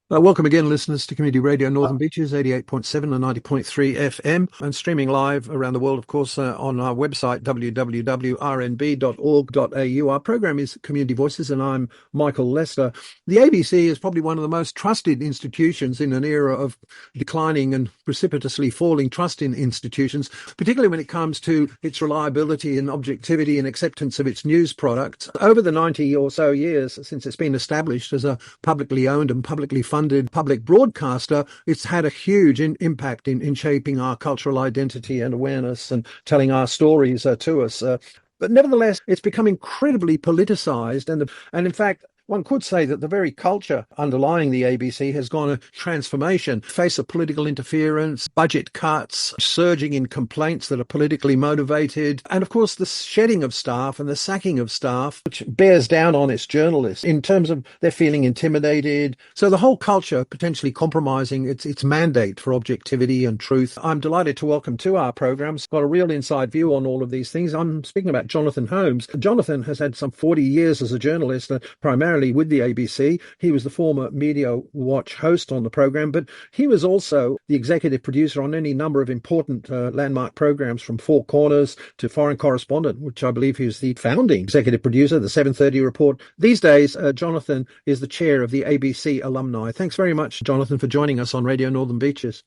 Welcome again, listeners, to Community Radio Northern Beaches, 88.7 and 90.3 FM, and streaming live around the world, of course, on our website, www.rnb.org.au. Our program is Community Voices, and I'm Michael Lester. The ABC is probably one of the most trusted institutions in an era of declining and precipitously falling trust in institutions, particularly when it comes to its reliability and objectivity and acceptance of its news products. Over the 90 or so years since it's been established as a publicly owned and publicly funded public broadcaster, it's had a huge impact in shaping our cultural identity and awareness and telling our stories to us. But nevertheless, it's become incredibly politicized. And in fact, one could say that the very culture underlying the ABC has gone a transformation, face of political interference, budget cuts, surging in complaints that are politically motivated, and of course the shedding of staff and the sacking of staff, which bears down on its journalists in terms of they're feeling intimidated. So the whole culture potentially compromising its mandate for objectivity and truth. I'm delighted to welcome to our programs, got a real inside view on all of these things. I'm speaking about Jonathan Holmes. Jonathan has had some 40 years as a journalist, primarily with the ABC. He was the former Media Watch host on the program, but he was also the executive producer on any number of important landmark programs, from Four Corners to Foreign Correspondent, which I believe he was the founding executive producer, the 7:30 Report. These days, Jonathan is the chair of the ABC Alumni. Thanks very much, Jonathan, for joining us on Radio Northern Beaches.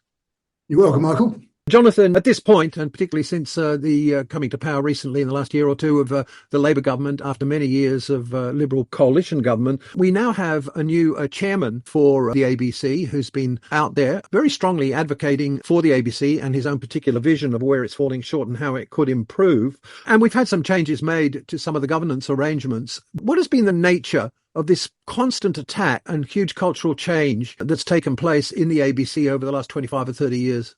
You're welcome, Michael. Jonathan, at this point, and particularly since the coming to power recently in the last year or two of the Labour government, after many years of Liberal coalition government, we now have a new chairman for the ABC who's been out there very strongly advocating for the ABC and his own particular vision of where it's falling short and how it could improve. And we've had some changes made to some of the governance arrangements. What has been the nature of this constant attack and huge cultural change that's taken place in the ABC over the last 25 or 30 years?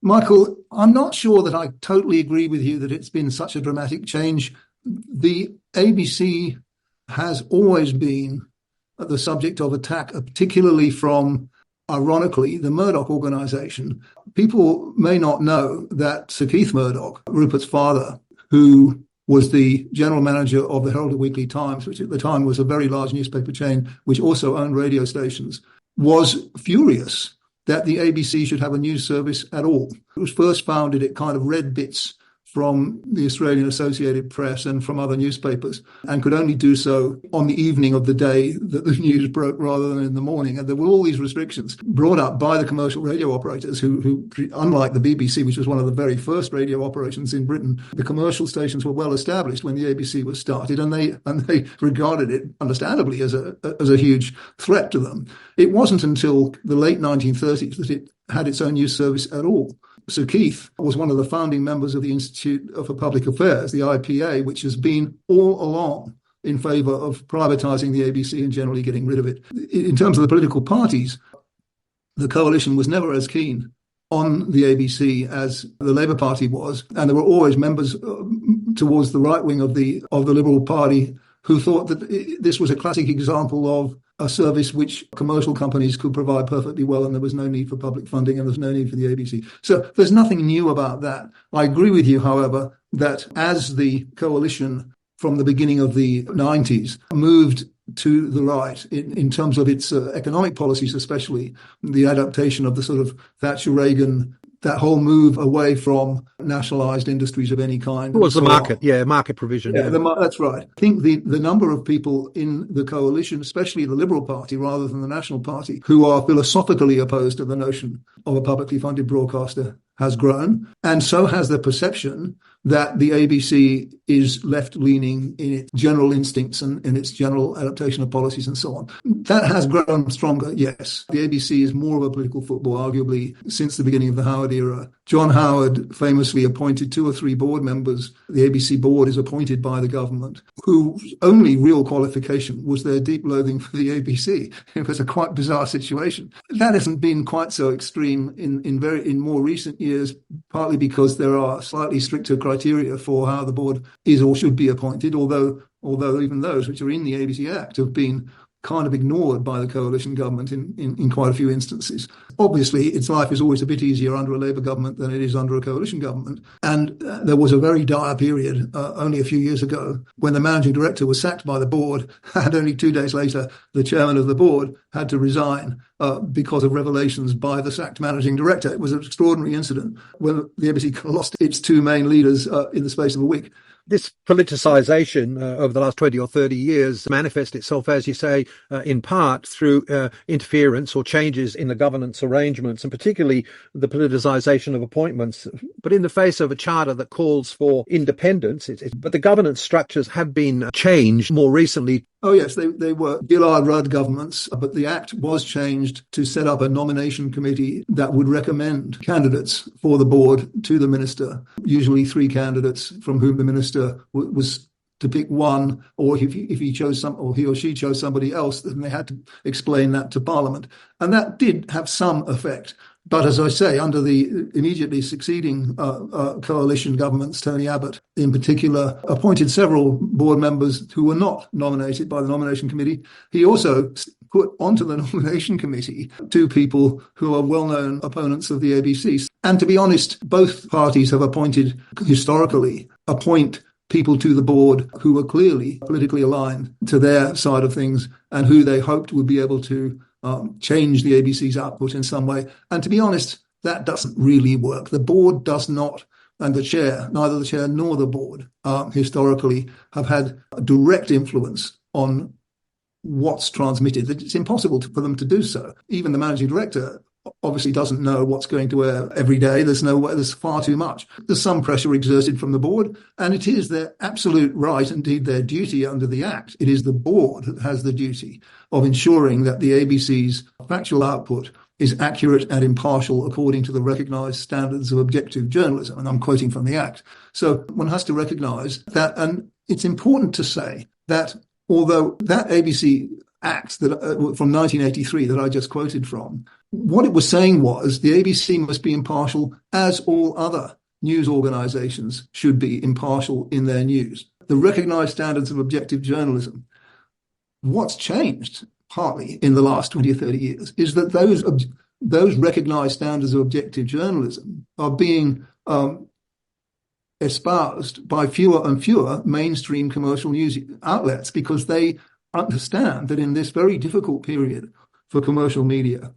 Michael, I'm not sure that I totally agree with you that it's been such a dramatic change. The ABC has always been the subject of attack, particularly from, ironically, the Murdoch organisation. People may not know that Sir Keith Murdoch, Rupert's father, who was the general manager of the Herald Weekly Times, which at the time was a very large newspaper chain, which also owned radio stations, was furious that the ABC should have a news service at all. It was first founded, it kind of read bits from the Australian Associated Press and from other newspapers, and could only do so on the evening of the day that the news broke rather than in the morning. And there were all these restrictions brought up by the commercial radio operators who, unlike the BBC, which was one of the very first radio operations in Britain, the commercial stations were well established when the ABC was started, and they regarded it, understandably, as a huge threat to them. It wasn't until the late 1930s that it had its own news service at all. Sir Keith was one of the founding members of the Institute for Public Affairs, the IPA, which has been all along in favour of privatising the ABC and generally getting rid of it. In terms of the political parties, the coalition was never as keen on the ABC as the Labour Party was, and there were always members towards the right wing of the Liberal Party who thought that this was a classic example of a service which commercial companies could provide perfectly well, and there was no need for public funding and there's no need for the ABC. So there's nothing new about that. I agree with you, however, that as the coalition from the beginning of the 90s moved to the right in terms of its economic policies, especially the adaptation of the sort of Thatcher-Reagan, that whole move away from nationalised industries of any kind. It was the market, market provision. Yeah, that's right. I think the number of people in the coalition, especially the Liberal Party rather than the National Party, who are philosophically opposed to the notion of a publicly funded broadcaster has grown, and so has the perception that the ABC is left-leaning in its general instincts and in its general adaptation of policies and so on. That has grown stronger, yes. The ABC is more of a political football, arguably, since the beginning of the Howard era. John Howard famously appointed 2 or 3 board members. The ABC board is appointed by the government, whose only real qualification was their deep loathing for the ABC. It was a quite bizarre situation. That hasn't been quite so extreme in more recent years, partly because there are slightly stricter criteria for how the board is or should be appointed, although even those which are in the ABC Act have been kind of ignored by the coalition government in quite a few instances. Obviously, its life is always a bit easier under a Labour government than it is under a coalition government. And there was a very dire period only a few years ago when the managing director was sacked by the board, and only 2 days later, the chairman of the board had to resign because of revelations by the sacked managing director. It was an extraordinary incident when the ABC lost its two main leaders in the space of a week. This politicisation over the last 20 or 30 years manifests itself, as you say, in part through interference or changes in the governance arrangements, and particularly the politicisation of appointments. But in the face of a charter that calls for independence, but the governance structures have been changed more recently. Oh, yes, they were Gillard-Rudd governments, but the Act was changed to set up a nomination committee that would recommend candidates for the board to the minister, usually 3 candidates from whom the minister was to pick one, or if he chose some, or he or she chose somebody else, then they had to explain that to Parliament. And that did have some effect. But as I say, under the immediately succeeding coalition governments, Tony Abbott in particular appointed several board members who were not nominated by the nomination committee. He also put onto the nomination committee 2 people who are well-known opponents of the ABC. And to be honest, both parties have historically appoint people to the board who were clearly politically aligned to their side of things and who they hoped would be able to change the ABC's output in some way. And to be honest, that doesn't really work. The board does not, and the chair, neither the chair nor the board, historically have had a direct influence on what's transmitted. It's impossible for them to do so. Even the managing director obviously doesn't know what's going to air every day. There's far too much. There's some pressure exerted from the board, and it is their absolute right, indeed their duty under the Act. It is the board that has the duty of ensuring that the ABC's factual output is accurate and impartial according to the recognised standards of objective journalism. And I'm quoting from the Act. So one has to recognise that, and it's important to say that although that ABC Act that from 1983 that I just quoted from, what it was saying was the ABC must be impartial as all other news organisations should be impartial in their news. The recognised standards of objective journalism. What's changed partly in the last 20 or 30 years is that those recognised standards of objective journalism are being espoused by fewer and fewer mainstream commercial news outlets because they understand that in this very difficult period for commercial media,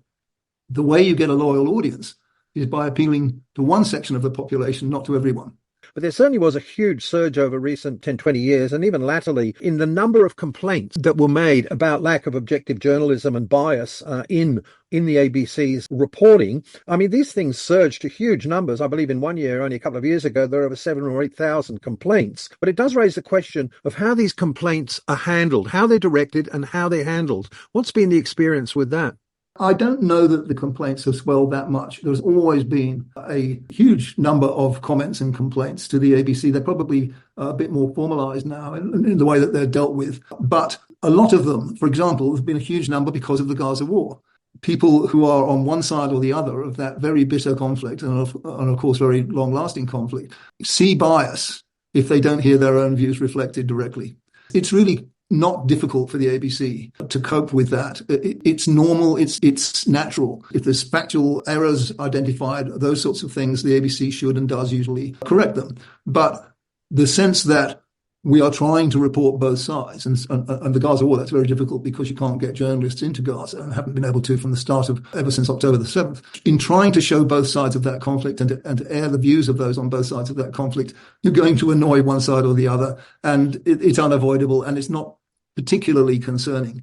the way you get a loyal audience is by appealing to one section of the population, not to everyone. But there certainly was a huge surge over recent 10, 20 years, and even latterly, in the number of complaints that were made about lack of objective journalism and bias in the ABC's reporting. I mean, these things surged to huge numbers. I believe in one year, only a couple of years ago, there were over 7,000 or 8,000 complaints. But it does raise the question of how these complaints are handled, how they're directed and how they're handled. What's been the experience with that? I don't know that the complaints have swelled that much. There's always been a huge number of comments and complaints to the ABC. They're probably a bit more formalised now in the way that they're dealt with. But a lot of them, for example, have been a huge number because of the Gaza war. People who are on one side or the other of that very bitter conflict and of course, very long-lasting conflict, see bias if they don't hear their own views reflected directly. It's really not difficult for the ABC to cope with that. It's normal, it's natural. If there's factual errors identified, those sorts of things, the ABC should and does usually correct them. But the sense that we are trying to report both sides, and the Gaza war, that's very difficult because you can't get journalists into Gaza and haven't been able to from the start of, ever since October the 7th. In trying to show both sides of that conflict and to air the views of those on both sides of that conflict, you're going to annoy one side or the other, and it's unavoidable, and it's not particularly concerning.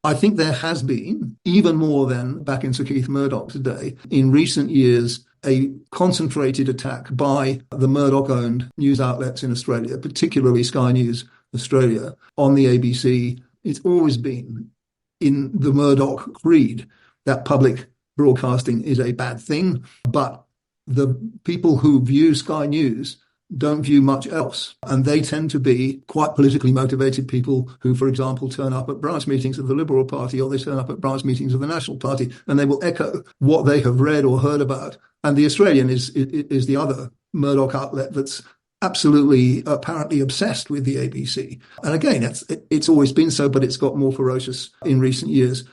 I think there has been, even more than back in Sir Keith Murdoch's day, in recent years, a concentrated attack by the Murdoch-owned news outlets in Australia, particularly Sky News Australia, on the ABC. It's always been in the Murdoch creed that public broadcasting is a bad thing, but the people who view Sky News don't view much else. And they tend to be quite politically motivated people who, for example, turn up at branch meetings of the Liberal Party or they turn up at branch meetings of the National Party, and they will echo what they have read or heard about. And the Australian is the other Murdoch outlet that's absolutely apparently obsessed with the ABC. And again, it's always been so, but it's got more ferocious in recent years.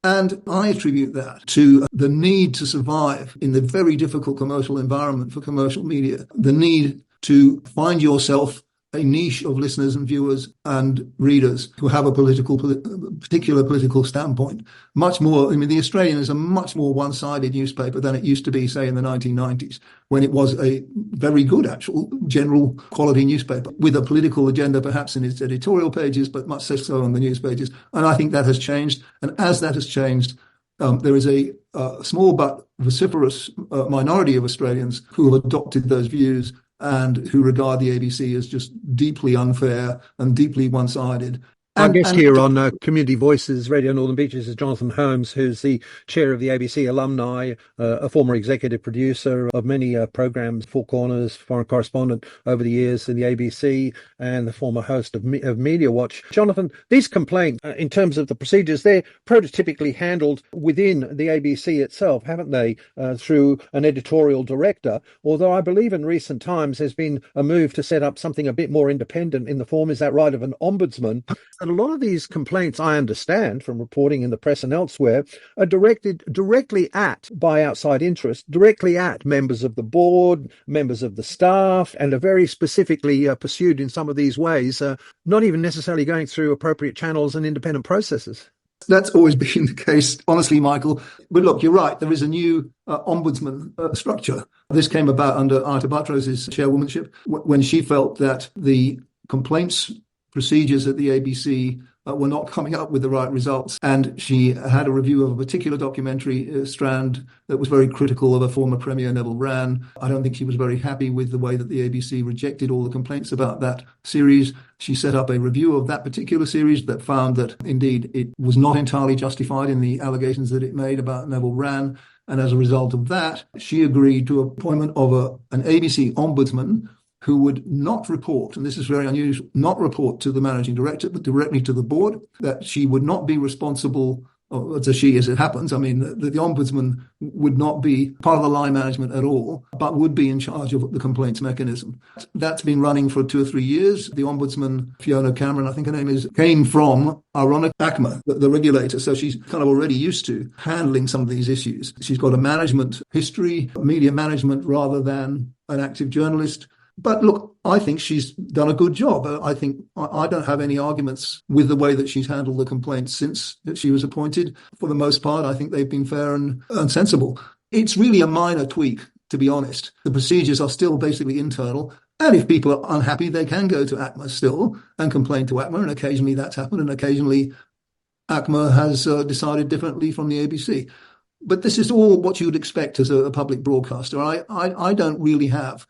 And I attribute that to the need to survive in the very difficult commercial environment for commercial media, the need to find yourself a niche of listeners and viewers and readers who have a particular political standpoint. Much more, I mean, the Australian is a much more one-sided newspaper than it used to be, say, in the 1990s, when it was a very good, actual, general quality newspaper with a political agenda, perhaps in its editorial pages, but much less so on the news pages. And I think that has changed. And as that has changed, there is a small but vociferous minority of Australians who have adopted those views and who regard the ABC as just deeply unfair and deeply one-sided. Our guest here on Community Voices Radio Northern Beaches is Jonathan Holmes, who's the chair of the ABC Alumni, a former executive producer of many programs, Four Corners, Foreign Correspondent over the years in the ABC, and the former host of Media Watch. Jonathan, these complaints, in terms of the procedures, they're prototypically handled within the ABC itself, haven't they, through an editorial director, although I believe in recent times there's been a move to set up something a bit more independent in the form, is that right, of an ombudsman. And a lot of these complaints, I understand from reporting in the press and elsewhere, are directed directly by outside interests, directly at members of the board, members of the staff, and are very specifically pursued in some of these ways, not even necessarily going through appropriate channels and independent processes. That's always been the case, honestly, Michael. But look, you're right. There is a new ombudsman structure. This came about under Arta Buttros's chairwomanship when she felt that the complaints procedures at the ABC were not coming up with the right results. And she had a review of a particular documentary strand that was very critical of a former Premier, Neville Wran. I don't think she was very happy with the way that the ABC rejected all the complaints about that series. She set up a review of that particular series that found that, indeed, it was not entirely justified in the allegations that it made about Neville Wran. And as a result of that, she agreed to appointment of an ABC ombudsman who would not report, and this is very unusual, not report to the managing director, but directly to the board, that she would not be responsible, or as it happens, I mean, the ombudsman would not be part of the line management at all, but would be in charge of the complaints mechanism. That's been running for 2 or 3 years. The ombudsman, Fiona Cameron, I think her name is, came from, ironic, ACMA, the regulator, so she's kind of already used to handling some of these issues. She's got a management history, media management rather than an active journalist. But look, I think she's done a good job. I think I don't have any arguments with the way that she's handled the complaints since she was appointed. For the most part, I think they've been fair and sensible. It's really a minor tweak, to be honest. The procedures are still basically internal. And if people are unhappy, they can go to ACMA still and complain to ACMA. And occasionally that's happened. And occasionally ACMA has decided differently from the ABC. But this is all what you would expect as a public broadcaster. I don't really have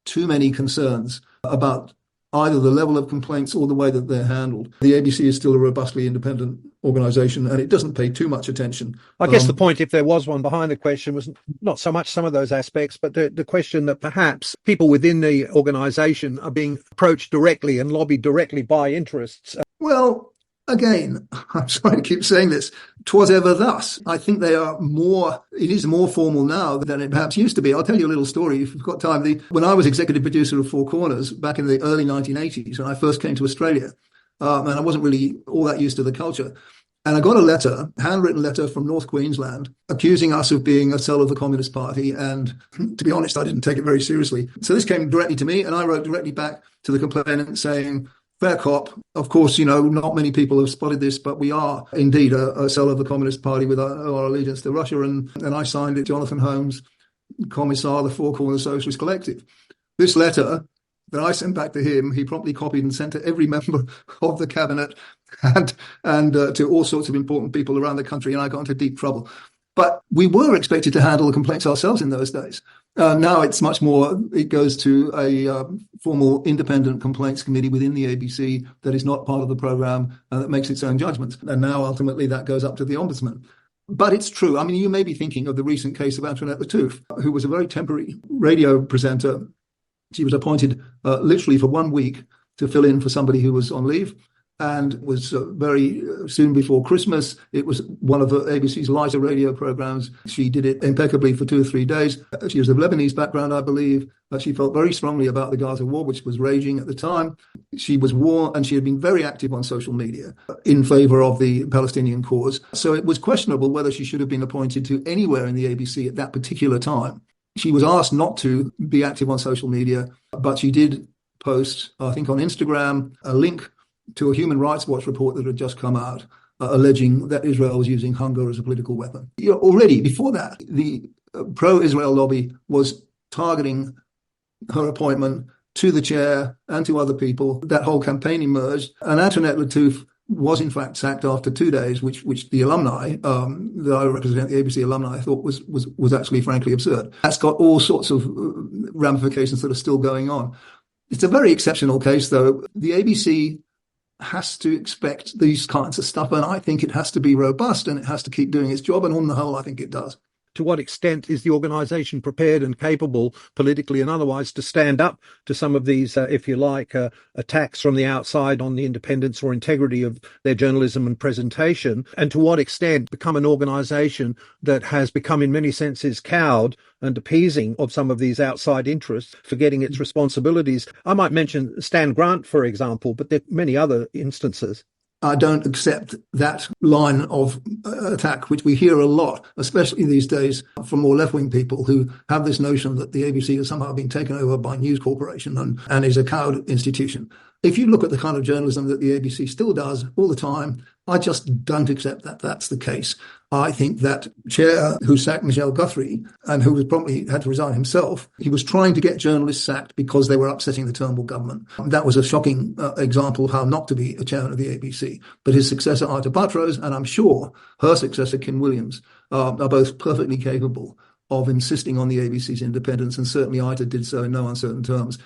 too many concerns about either the level of complaints or the way that they're handled. The ABC is still a robustly independent organisation and it doesn't pay too much attention. I guess the point, if there was one behind the question, was not so much some of those aspects, but the question that perhaps people within the organisation are being approached directly and lobbied directly by interests. Well, again, I'm sorry to keep saying this, 'twas ever thus. I think it is more formal now than it perhaps used to be. I'll tell you a little story if you've got time. When I was executive producer of Four Corners back in the early 1980s, when I first came to Australia, and I wasn't really all that used to the culture, and I got a handwritten letter from North Queensland accusing us of being a cell of the Communist Party. And to be honest, I didn't take it very seriously. So this came directly to me and I wrote directly back to the complainant saying, fair cop. Of course, not many people have spotted this, but we are indeed a cell of the Communist Party with our allegiance to Russia. And I signed it, Jonathan Holmes, Commissar, the Four Corners Socialist Collective. This letter that I sent back to him, he promptly copied and sent to every member of the cabinet and to all sorts of important people around the country, and I got into deep trouble. But we were expected to handle the complaints ourselves in those days. Now it's much more, it goes to a formal independent complaints committee within the ABC that is not part of the programme and that makes its own judgments. And now ultimately that goes up to the ombudsman. But it's true. I mean, you may be thinking of the recent case of Antoinette Lattouf, who was a very temporary radio presenter. She was appointed literally for 1 week to fill in for somebody who was on leave. and was very soon before Christmas. It was one of the ABC's lighter radio programs. She did it impeccably for 2 or 3 days. She was of Lebanese background, I believe. She felt very strongly about the Gaza war, which was raging at the time. She was warned, and she had been very active on social media in favor of the Palestinian cause. So it was questionable whether she should have been appointed to anywhere in the ABC at that particular time. She was asked not to be active on social media, but she did post, I think on Instagram, a link to a Human Rights Watch report that had just come out, alleging that Israel was using hunger as a political weapon. Already before that, the pro-Israel lobby was targeting her appointment to the chair and to other people. That whole campaign emerged, and Antoinette Lattouf was in fact sacked after 2 days, which the alumni that I represent, the ABC alumni, thought was actually frankly absurd. That's got all sorts of ramifications that are still going on. It's a very exceptional case, though. The ABC has to expect these kinds of stuff, and I think it has to be robust and it has to keep doing its job, and on the whole, I think it does. To what extent is the organisation prepared and capable, politically and otherwise, to stand up to some of these, if you like, attacks from the outside on the independence or integrity of their journalism and presentation? And to what extent become an organisation that has become, in many senses, cowed and appeasing of some of these outside interests, forgetting its responsibilities? I might mention Stan Grant, for example, but there are many other instances. I don't accept that line of attack, which we hear a lot, especially these days from more left-wing people who have this notion that the ABC has somehow been taken over by News Corporation and is a cowed institution. If you look at the kind of journalism that the ABC still does all the time, I just don't accept that that's the case. I think that chair who sacked Michelle Guthrie, and who was probably had to resign himself, he was trying to get journalists sacked because they were upsetting the Turnbull government. That was a shocking example of how not to be a chairman of the ABC. But his successor, Ita Buttrose, and I'm sure her successor, Kim Williams, are both perfectly capable of insisting on the ABC's independence, and certainly Ita did so in no uncertain terms.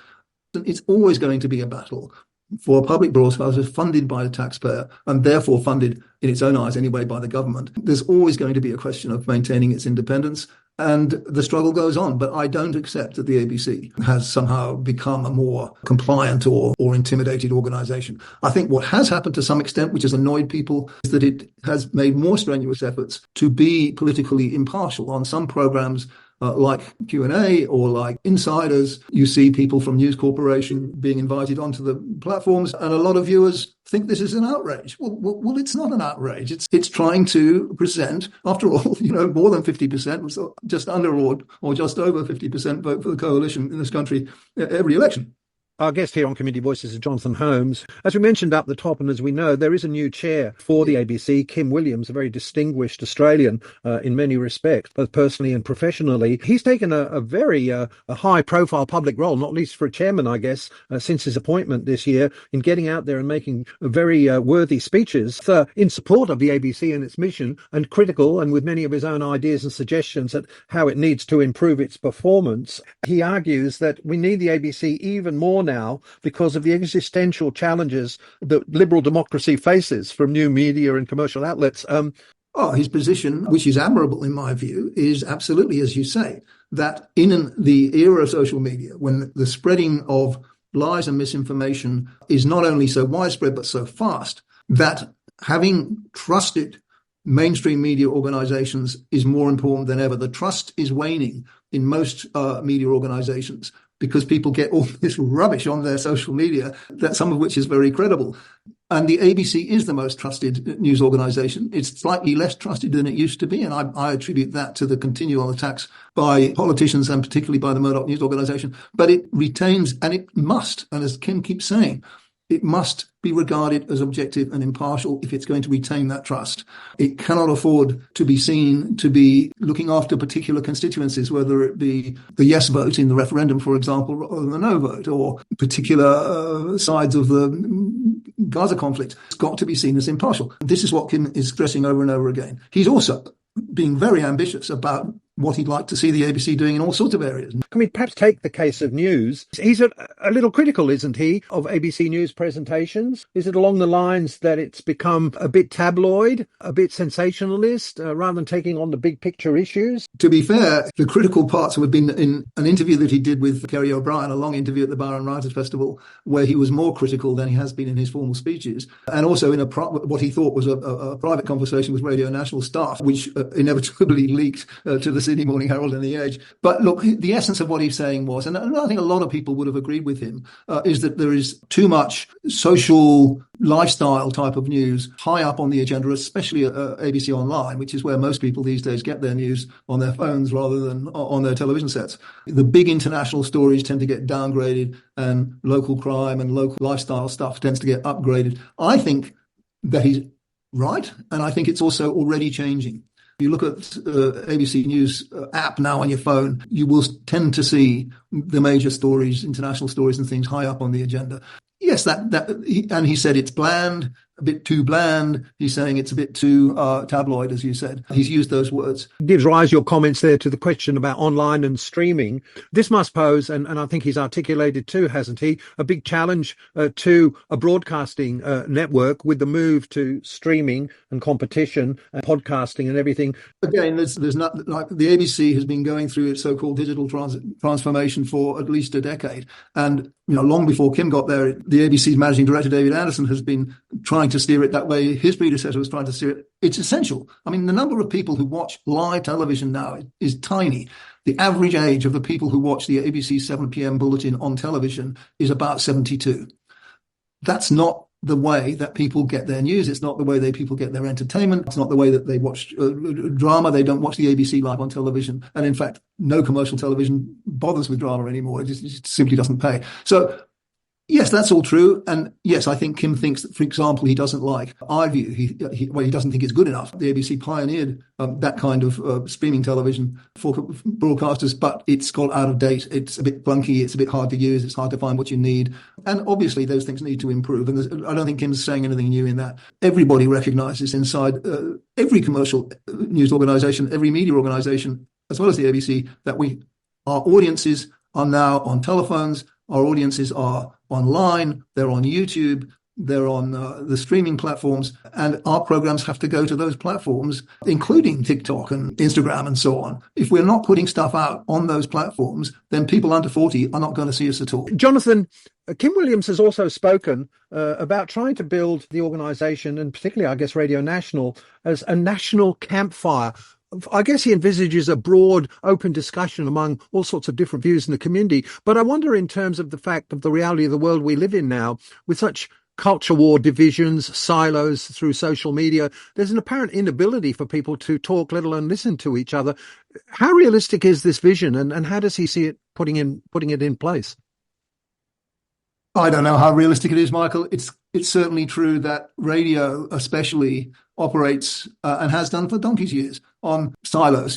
It's always going to be a battle for public broadcasters funded by the taxpayer and therefore funded, in its own eyes anyway, by the government. There's always going to be a question of maintaining its independence, and the struggle goes on. But I don't accept that the ABC has somehow become a more compliant or intimidated organisation. I think what has happened to some extent, which has annoyed people, is that it has made more strenuous efforts to be politically impartial on some programmes. Like Q&A or like Insiders, you see people from News Corporation being invited onto the platforms, and a lot of viewers think this is an outrage. Well, it's not an outrage. It's trying to present, after all, more than 50%, just under or just over 50% vote for the coalition in this country every election. Our guest here on Community Voices is Jonathan Holmes. As we mentioned up the top, and as we know, there is a new chair for the ABC, Kim Williams, a very distinguished Australian in many respects, both personally and professionally. He's taken a very high-profile public role, not least for a chairman, I guess, since his appointment this year, in getting out there and making very worthy speeches in support of the ABC and its mission, and critical, and with many of his own ideas and suggestions at how it needs to improve its performance. He argues that we need the ABC even more now because of the existential challenges that liberal democracy faces from new media and commercial outlets. His position, which is admirable in my view, is absolutely, as you say, that in the era of social media, when the spreading of lies and misinformation is not only so widespread but so fast, that having trusted mainstream media organizations is more important than ever. The trust is waning in most media organizations, because people get all this rubbish on their social media, that some of which is very credible. And the ABC is the most trusted news organization. It's slightly less trusted than it used to be, and I attribute that to the continual attacks by politicians and particularly by the Murdoch News Organization. But it retains, and it must, and as Kim keeps saying, it must be regarded as objective and impartial if it's going to retain that trust. It cannot afford to be seen to be looking after particular constituencies, whether it be the yes vote in the referendum, for example, rather than the no vote, or particular sides of the Gaza conflict. It's got to be seen as impartial. This is what Kim is stressing over and over again. He's also being very ambitious about what he'd like to see the ABC doing in all sorts of areas. Can we perhaps take the case of news? He's a little critical, isn't he, of ABC News presentations? Is it along the lines that it's become a bit tabloid, a bit sensationalist, rather than taking on the big picture issues? To be fair, the critical parts have been in an interview that he did with Kerry O'Brien, a long interview at the Bar and Writers Festival, where he was more critical than he has been in his formal speeches, and also in what he thought was a private conversation with Radio National staff, which inevitably leaked to the Sydney Morning Herald and The Age. But look, the essence of what he's saying was, and I think a lot of people would have agreed with him, is that there is too much social lifestyle type of news high up on the agenda, especially at ABC Online, which is where most people these days get their news on their phones rather than on their television sets. The big international stories tend to get downgraded, and local crime and local lifestyle stuff tends to get upgraded. I think that he's right, and I think it's also already changing. If you look at ABC News app now on your phone, you will tend to see the major stories, international stories and things high up on the agenda. Yes, and he said it's bland, a bit too bland. He's saying it's a bit too tabloid, as you said. He's used those words. Gives rise, your comments there, to the question about online and streaming. This must pose, and I think he's articulated too, hasn't he, a big challenge to a broadcasting network with the move to streaming and competition and podcasting and everything. Again, there's not, like, the ABC has been going through its so-called digital transformation for at least a decade. And, long before Kim got there, the ABC's managing director, David Anderson, has been trying to steer it that way. His predecessor was trying to steer it. It's essential. I mean, the number of people who watch live television now is tiny. The average age of the people who watch the ABC 7 p.m. bulletin on television is about 72. That's not the way that people get their news. It's not the way that people get their entertainment. It's not the way that they watch drama. They don't watch the ABC live on television. And in fact, no commercial television bothers with drama anymore. It just simply doesn't pay. So, yes, that's all true. And yes, I think Kim thinks that, for example, he doesn't like iView. He doesn't think it's good enough. The ABC pioneered that kind of streaming television for broadcasters, but it's got out of date. It's a bit clunky. It's a bit hard to use. It's hard to find what you need. And obviously, those things need to improve. And I don't think Kim's saying anything new in that. Everybody recognizes inside every commercial news organization, every media organization, as well as the ABC, that our audiences are now on telephones. Our audiences are online, they're on YouTube, they're on the streaming platforms, and our programs have to go to those platforms, including TikTok and Instagram and so on. If we're not putting stuff out on those platforms, then people under 40 are not going to see us at all. Jonathan, Kim Williams has also spoken about trying to build the organisation, and particularly, I guess, Radio National, as a national campfire. I guess he envisages a broad, open discussion among all sorts of different views in the community. But I wonder, in terms of the fact of the reality of the world we live in now, with such culture war divisions, silos through social media, there's an apparent inability for people to talk, let alone listen to each other. How realistic is this vision, and how does he see it putting it in place? I don't know how realistic it is, Michael. It's certainly true that radio, especially, operates and has done for donkey's years on silos.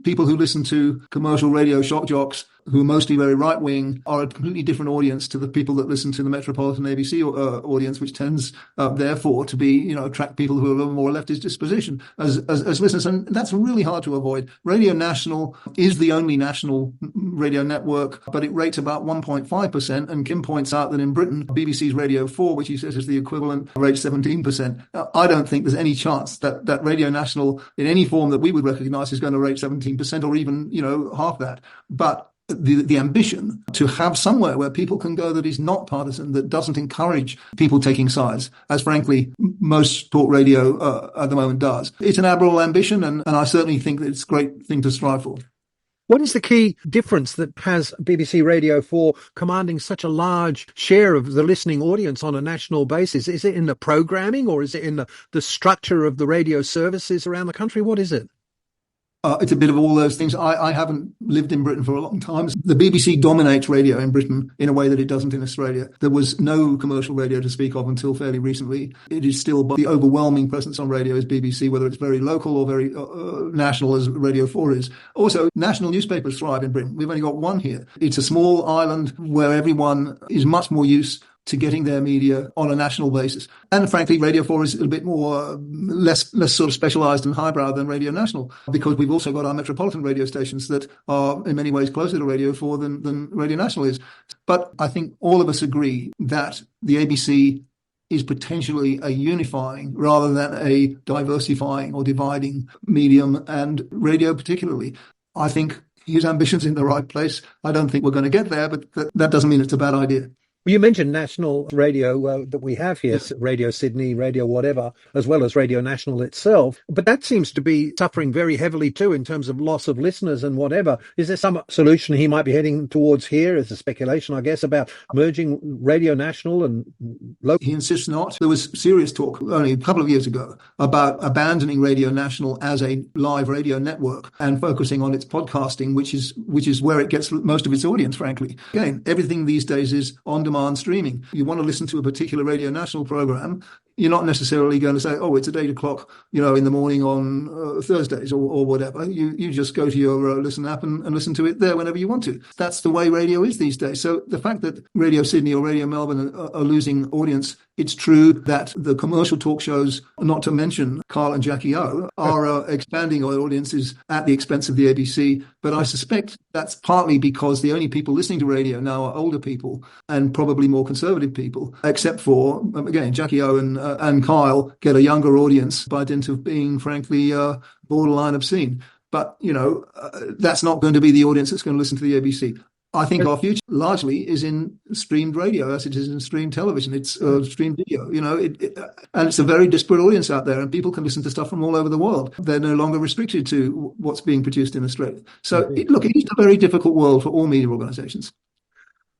People who listen to commercial radio shock jocks, who are mostly very right-wing, are a completely different audience to the people that listen to the Metropolitan ABC audience, which tends, therefore, to be, attract people who are a little more leftist disposition as listeners. And that's really hard to avoid. Radio National is the only national radio network, but it rates about 1.5%. And Kim points out that in Britain, BBC's Radio 4, which he says is the equivalent, rates 17%. I don't think there's any chance that Radio National, in any form that we would recognize, is going to rate 17% or even, half that. But the ambition to have somewhere where people can go that is not partisan, that doesn't encourage people taking sides, as frankly most talk radio at the moment does. It's an admirable ambition, and I certainly think that it's a great thing to strive for. What is the key difference that has BBC Radio 4 commanding such a large share of the listening audience on a national basis? Is it in the programming, or is it in the structure of the radio services around the country? What is it? It's a bit of all those things. I haven't lived in Britain for a long time. The BBC dominates radio in Britain in a way that it doesn't in Australia. There was no commercial radio to speak of until fairly recently. It is still, but the overwhelming presence on radio is BBC, whether it's very local or very national, as Radio 4 is. Also, national newspapers thrive in Britain. We've only got one here. It's a small island where everyone is much more used to getting their media on a national basis. And frankly, Radio 4 is a bit more, less sort of specialized and highbrow than Radio National, because we've also got our metropolitan radio stations that are in many ways closer to Radio 4 than Radio National is. But I think all of us agree that the ABC is potentially a unifying rather than a diversifying or dividing medium, and radio particularly. I think his ambition's in the right place. I don't think we're going to get there, but that doesn't mean it's a bad idea. You mentioned national radio that we have here, Radio Sydney, Radio whatever, as well as Radio National itself. But that seems to be suffering very heavily too in terms of loss of listeners and whatever. Is there some solution he might be heading towards here? Is a speculation, I guess, about merging Radio National and local? He insists not. There was serious talk only a couple of years ago about abandoning Radio National as a live radio network and focusing on its podcasting, which is where it gets most of its audience, frankly. Again, everything these days is on demand streaming. You want to listen to a particular Radio National program, you're not necessarily going to say, oh, it's at 8 o'clock, in the morning on Thursdays or whatever. You just go to your Listen app and listen to it there whenever you want to. That's the way radio is these days. So the fact that Radio Sydney or Radio Melbourne are losing audience, it's true that the commercial talk shows, not to mention Kyle and Jackie O, are expanding their audiences at the expense of the ABC. But I suspect that's partly because the only people listening to radio now are older people and probably more conservative people, except for, again, Jackie O and Kyle get a younger audience by dint of being, frankly, borderline obscene. But, that's not going to be the audience that's going to listen to the ABC. I think our future largely is in streamed radio as it is in streamed television. It's streamed video, and it's a very disparate audience out there, and people can listen to stuff from all over the world. They're no longer restricted to what's being produced in Australia. So, it is a very difficult world for all media organizations.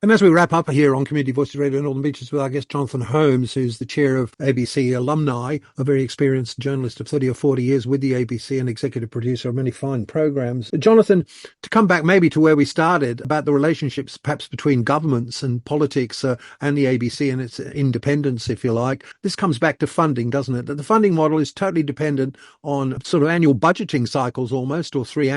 And as we wrap up here on Community Voices Radio Northern Beaches with our guest Jonathan Holmes, who's the chair of ABC Alumni, a very experienced journalist of 30 or 40 years with the ABC and executive producer of many fine programs. Jonathan, to come back maybe to where we started about the relationships perhaps between governments and politics and the ABC and its independence, if you like, this comes back to funding, doesn't it? That the funding model is totally dependent on sort of annual budgeting cycles almost, or three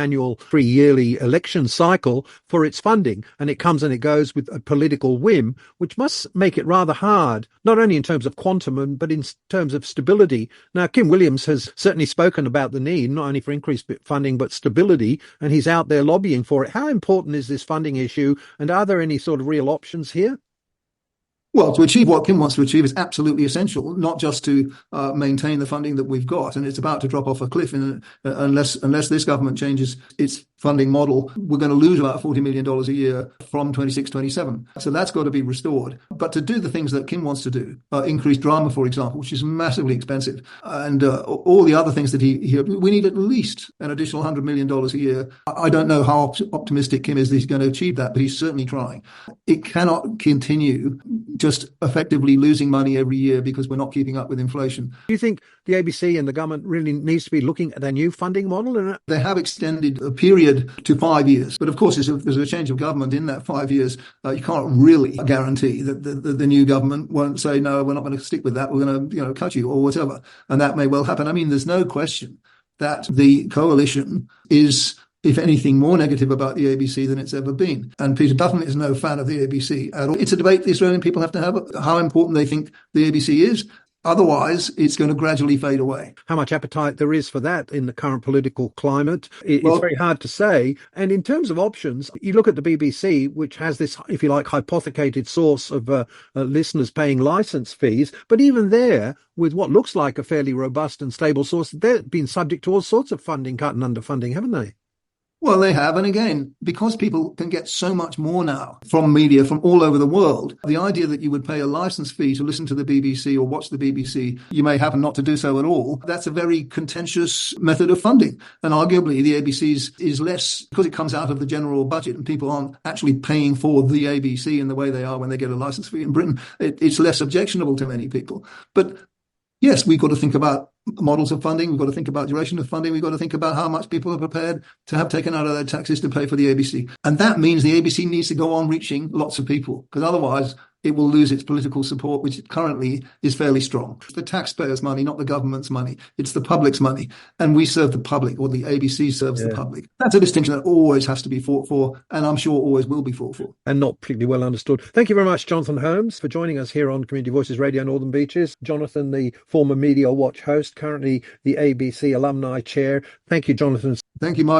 yearly election cycle for its funding. And it comes and it goes with a political whim, which must make it rather hard, not only in terms of quantum, but in terms of stability. Now, Kim Williams has certainly spoken about the need, not only for increased funding, but stability, and he's out there lobbying for it. How important is this funding issue, and are there any sort of real options here? Well, to achieve what Kim wants to achieve is absolutely essential, not just to maintain the funding that we've got, and it's about to drop off a cliff unless this government changes its funding model. We're going to lose about $40 million a year from 26-27. So that's got to be restored. But to do the things that Kim wants to do, increase drama, for example, which is massively expensive, and all the other things that we need at least an additional $100 million a year. I don't know how optimistic Kim is that he's going to achieve that, but he's certainly trying. It cannot continue just effectively losing money every year because we're not keeping up with inflation. Do you think the ABC and the government really needs to be looking at a new funding model? They have extended a period to 5 years. But of course, if there's a change of government in that 5 years, you can't really guarantee that the new government won't say, no, we're not going to stick with that. We're going to cut you or whatever. And that may well happen. I mean, there's no question that the coalition is, if anything, more negative about the ABC than it's ever been. And Peter Dutton is no fan of the ABC at all. It's a debate the Australian people have to have, how important they think the ABC is. Otherwise, it's going to gradually fade away. How much appetite there is for that in the current political climate, it's very hard to say. And in terms of options, you look at the BBC, which has this, if you like, hypothecated source of listeners paying licence fees. But even there, with what looks like a fairly robust and stable source, they've been subject to all sorts of funding cut and underfunding, haven't they? Well, they have. And again, because people can get so much more now from media from all over the world, the idea that you would pay a license fee to listen to the BBC or watch the BBC, you may happen not to do so at all. That's a very contentious method of funding. And arguably, the ABC is less, because it comes out of the general budget and people aren't actually paying for the ABC in the way they are when they get a license fee in Britain. It's less objectionable to many people. But yes, we've got to think about models of funding. We've got to think about duration of funding. We've got to think about how much people are prepared to have taken out of their taxes to pay for the ABC. And that means the ABC needs to go on reaching lots of people, because otherwise it will lose its political support, which currently is fairly strong. It's the taxpayers' money, not the government's money. It's the public's money. And we serve the public, or the ABC serves the public. That's a distinction that always has to be fought for, and I'm sure always will be fought for. And not particularly well understood. Thank you very much, Jonathan Holmes, for joining us here on Community Voices Radio Northern Beaches. Jonathan, the former Media Watch host, currently the ABC Alumni Chair. Thank you, Jonathan. Thank you, Michael.